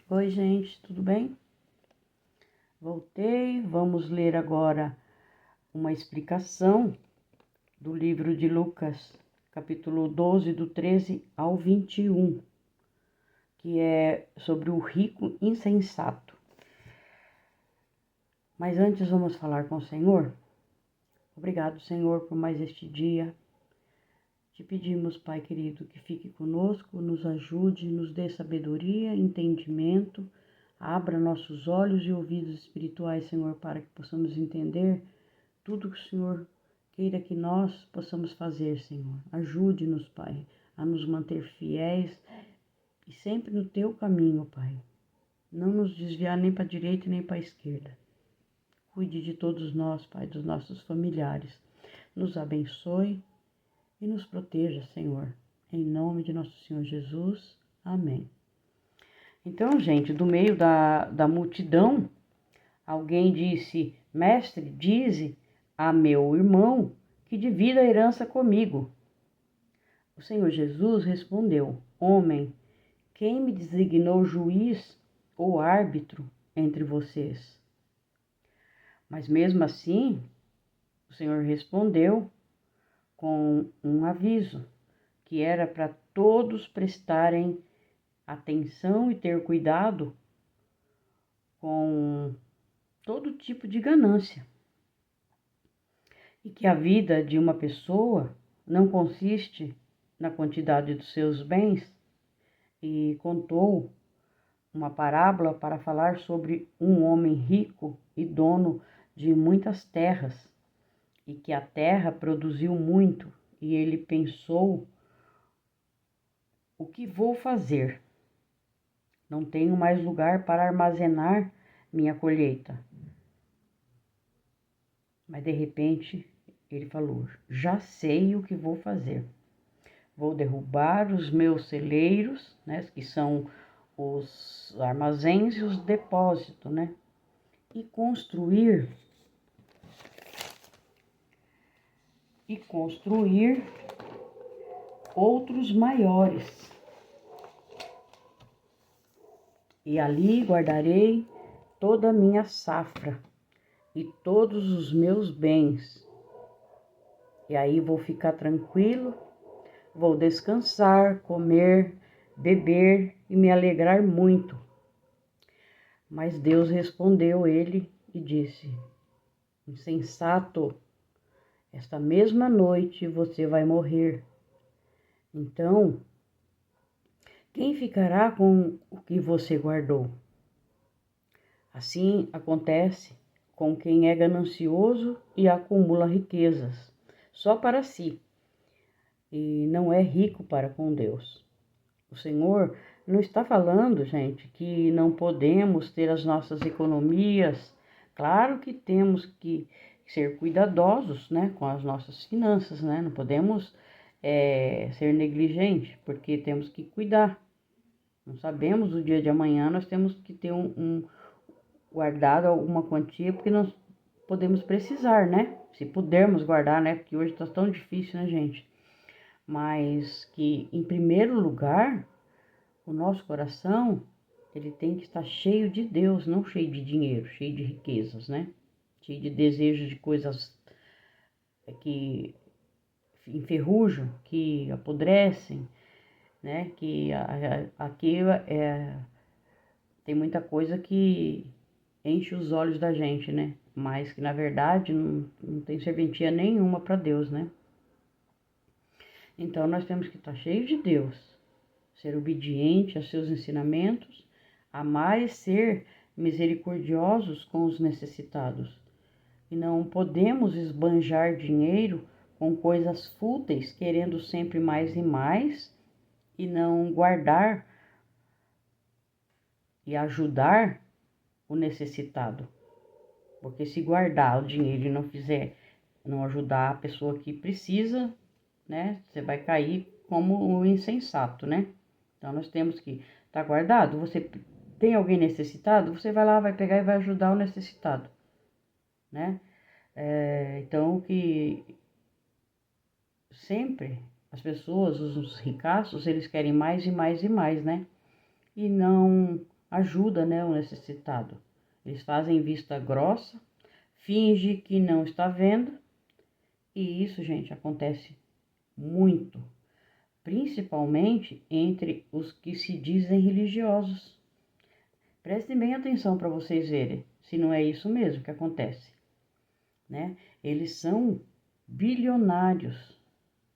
Oi, gente, tudo bem? Voltei, vamos ler agora uma explicação do livro de Lucas, capítulo 12, do 13 ao 21, que é sobre o rico insensato. Mas antes vamos falar com o Senhor. Obrigado, Senhor, por mais este dia. Te pedimos, Pai querido, que fique conosco, nos ajude, nos dê sabedoria, entendimento, abra nossos olhos e ouvidos espirituais, Senhor, para que possamos entender tudo que o Senhor queira que nós possamos fazer, Senhor. Ajude-nos, Pai, a nos manter fiéis e sempre no Teu caminho, Pai. Não nos desviar nem para a direita nem para a esquerda. Cuide de todos nós, Pai, dos nossos familiares. Nos abençoe e nos proteja, Senhor. Em nome de nosso Senhor Jesus. Amém. Então, gente, do meio da multidão, alguém disse: Mestre, dize a meu irmão que divida a herança comigo. O Senhor Jesus respondeu: Homem, quem me designou juiz ou árbitro entre vocês? Mas mesmo assim, o Senhor respondeu com um aviso, que era para todos prestarem atenção e ter cuidado com todo tipo de ganância. E que a vida de uma pessoa não consiste na quantidade dos seus bens, e contou uma parábola para falar sobre um homem rico e dono de muitas terras, e que a terra produziu muito, e ele pensou: o que vou fazer? Não tenho mais lugar para armazenar minha colheita. Mas de repente ele falou: já sei o que vou fazer. Vou derrubar os meus celeiros, né, que são os armazéns e os depósitos, né? E construir outros maiores. E ali guardarei toda a minha safra e todos os meus bens. E aí vou ficar tranquilo, vou descansar, comer, beber e me alegrar muito. Mas Deus respondeu ele e disse: Insensato, esta mesma noite você vai morrer. Então, quem ficará com o que você guardou? Assim acontece com quem é ganancioso e acumula riquezas só para si, e não é rico para com Deus. O Senhor não está falando, gente, que não podemos ter as nossas economias. Claro que temos que ser cuidadosos, né, com as nossas finanças, né? Não podemos ser negligentes, porque temos que cuidar. Não sabemos o dia de amanhã, nós temos que ter guardado alguma quantia, porque nós podemos precisar, né? Se pudermos guardar, né? Porque hoje está tão difícil, né, gente? Mas que, em primeiro lugar, o nosso coração, ele tem que estar cheio de Deus, não cheio de dinheiro, cheio de riquezas, né? Cheio de desejos de coisas que enferrujam, que apodrecem, né? Que aqui tem muita coisa que enche os olhos da gente, né? Mas que na verdade não tem serventia nenhuma para Deus, né? Então nós temos que estar cheios de Deus, ser obediente aos seus ensinamentos, amar e ser misericordiosos com os necessitados. E não podemos esbanjar dinheiro com coisas fúteis, querendo sempre mais e mais, e não guardar e ajudar o necessitado. Porque se guardar o dinheiro e não ajudar a pessoa que precisa, né, você vai cair como um insensato, né? Então nós temos que estar guardado. Você tem alguém necessitado, você vai lá, vai pegar e vai ajudar o necessitado, né? Então que sempre as pessoas, os ricaços, eles querem mais e mais e mais, né? E não ajuda, né, o necessitado. Eles fazem vista grossa, finge que não está vendo, e isso, gente, acontece muito, principalmente entre os que se dizem religiosos. Prestem bem atenção para vocês verem se não é isso mesmo que acontece, né? Eles são bilionários.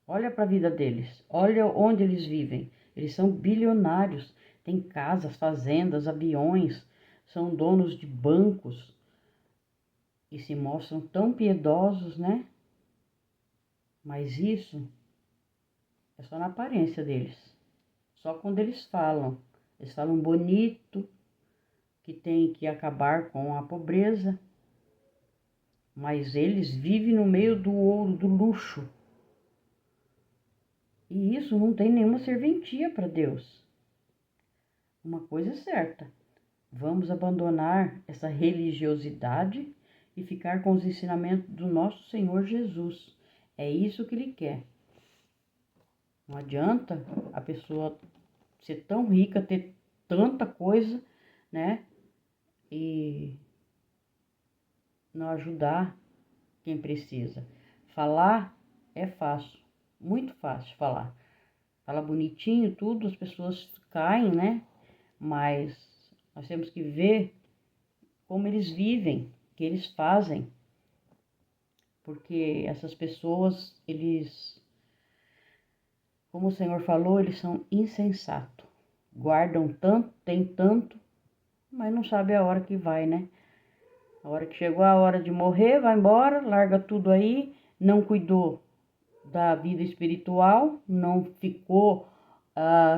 Olha para a vida deles, olha onde eles vivem. Eles são bilionários, têm casas, fazendas, aviões, são donos de bancos e se mostram tão piedosos, né? Mas isso é só na aparência deles. Só quando eles falam bonito, que tem que acabar com a pobreza, mas eles vivem no meio do ouro, do luxo. E isso não tem nenhuma serventia para Deus. Uma coisa é certa, vamos abandonar essa religiosidade e ficar com os ensinamentos do nosso Senhor Jesus. É isso que Ele quer. Não adianta a pessoa ser tão rica, ter tanta coisa, né? E não ajudar quem precisa. Falar é fácil, muito fácil falar. Fala bonitinho, tudo, as pessoas caem, né? Mas nós temos que ver como eles vivem, o que eles fazem. Porque essas pessoas, eles, como o Senhor falou, eles são insensatos. Guardam tanto, tem tanto, mas não sabe a hora que vai, né? A hora que chegou a hora de morrer, vai embora, larga tudo aí, não cuidou da vida espiritual, não ficou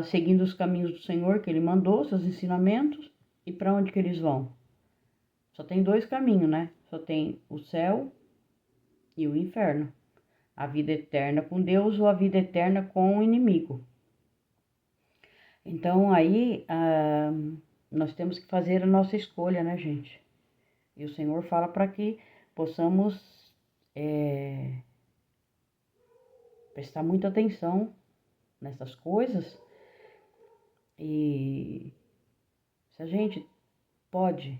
seguindo os caminhos do Senhor que Ele mandou, seus ensinamentos, e para onde que eles vão? Só tem dois caminhos, né? Só tem o céu e o inferno. A vida eterna com Deus ou a vida eterna com o inimigo. Então aí nós temos que fazer a nossa escolha, né, gente? E o Senhor fala para que possamos prestar muita atenção nessas coisas. E se a gente pode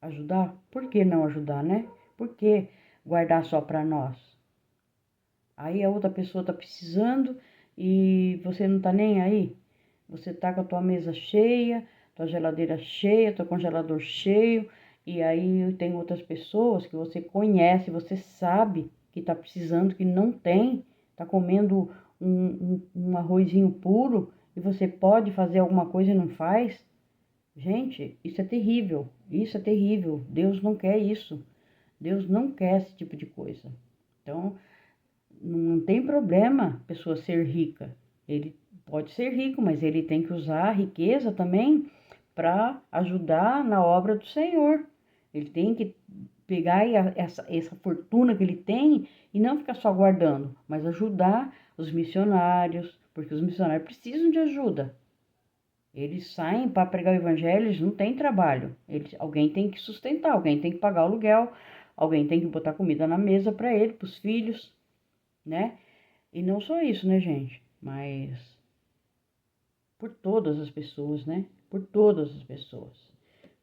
ajudar, por que não ajudar, né? Por que guardar só para nós? Aí a outra pessoa tá precisando e você não tá nem aí. Você tá com a tua mesa cheia, tua geladeira cheia, teu congelador cheio, e aí tem outras pessoas que você conhece, você sabe que tá precisando, que não tem, tá comendo um arrozinho puro e você pode fazer alguma coisa e não faz. Gente, isso é terrível, isso é terrível. Deus não quer isso. Deus não quer esse tipo de coisa. Então, não tem problema a pessoa ser rica. Ele pode ser rico, mas ele tem que usar a riqueza também para ajudar na obra do Senhor. Ele tem que pegar essa fortuna que ele tem e não ficar só guardando, mas ajudar os missionários, porque os missionários precisam de ajuda. Eles saem para pregar o evangelho, eles não têm trabalho. Alguém tem que sustentar, alguém tem que pagar o aluguel, alguém tem que botar comida na mesa para ele, para os filhos, né? E não só isso, né, gente? Mas por todas as pessoas, né? Por todas as pessoas.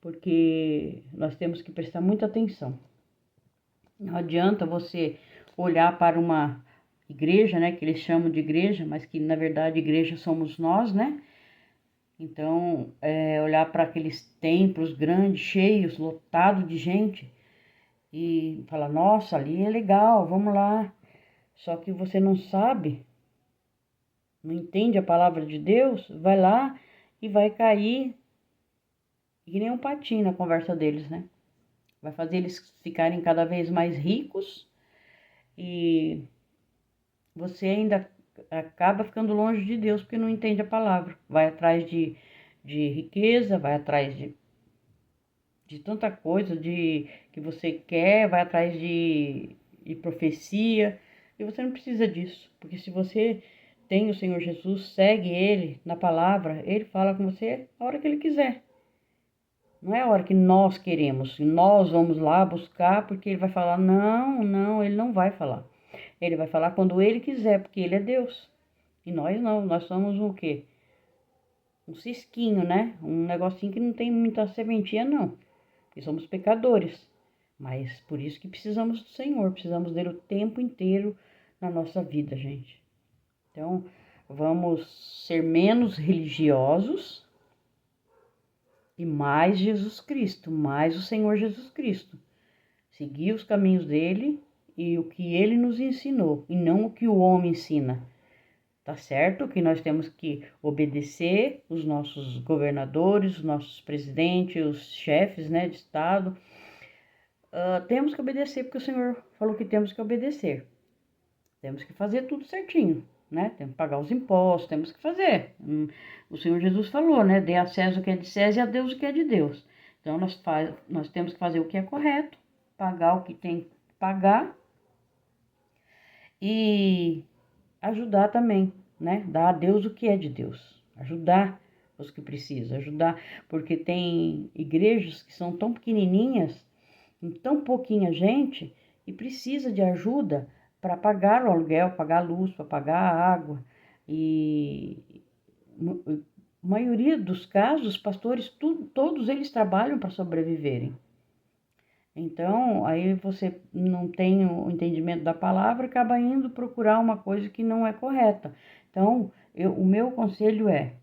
Porque nós temos que prestar muita atenção. Não adianta você olhar para uma igreja, né? Que eles chamam de igreja, mas que na verdade igreja somos nós, né? Então, olhar para aqueles templos grandes, cheios, lotados de gente e falar, nossa, ali é legal, vamos lá. Só que você não sabe, não entende a palavra de Deus, vai lá e vai cair que nem um patinho na conversa deles, né? Vai fazer eles ficarem cada vez mais ricos e você ainda acaba ficando longe de Deus porque não entende a palavra. Vai atrás de riqueza, vai atrás de tanta coisa que você quer, vai atrás de profecia, e você não precisa disso, porque se você tem o Senhor Jesus, segue Ele na palavra, Ele fala com você a hora que Ele quiser. Não é a hora que nós queremos, nós vamos lá buscar, porque Ele vai falar, não, Ele não vai falar. Ele vai falar quando Ele quiser, porque Ele é Deus. E nós não, nós somos o quê? um cisquinho, né? Um negocinho que não tem muita sementinha, não. Porque somos pecadores. Mas por isso que precisamos do Senhor, precisamos dele o tempo inteiro na nossa vida, gente. Então, vamos ser menos religiosos e mais Jesus Cristo, mais o Senhor Jesus Cristo. Seguir os caminhos dele e o que ele nos ensinou, e não o que o homem ensina. Tá certo que nós temos que obedecer os nossos governadores, os nossos presidentes, os chefes, né, de Estado. Temos que obedecer porque o Senhor falou que temos que obedecer. Temos que fazer tudo certinho, né? Temos que pagar os impostos, temos que fazer. O Senhor Jesus falou, né? Dê a César o que é de César e a Deus o que é de Deus. Então, nós temos que fazer o que é correto, pagar o que tem que pagar e ajudar também, né? Dar a Deus o que é de Deus. Ajudar os que precisam, ajudar. Porque tem igrejas que são tão pequenininhas, com tão pouquinha gente, e precisa de ajuda para pagar o aluguel, pagar a luz, para pagar a água. E a maioria dos casos, os pastores, todos eles trabalham para sobreviverem. Então, aí você não tem o entendimento da palavra, acaba indo procurar uma coisa que não é correta. Então, o meu conselho é: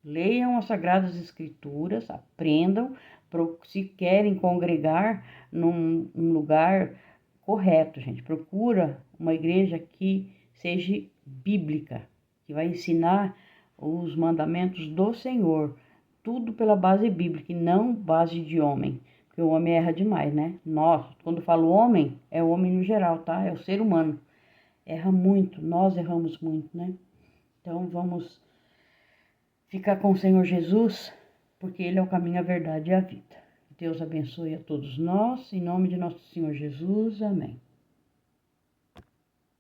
leiam as Sagradas Escrituras, aprendam, se querem congregar num lugar correto, gente. Procura uma igreja que seja bíblica, que vai ensinar os mandamentos do Senhor, tudo pela base bíblica e não base de homem, porque o homem erra demais, né? Nós, quando falo homem, é o homem no geral, tá? É o ser humano. Erra muito, nós erramos muito, né? Então vamos ficar com o Senhor Jesus, porque Ele é o caminho, a verdade e a vida. Deus abençoe a todos nós, em nome de nosso Senhor Jesus. Amém.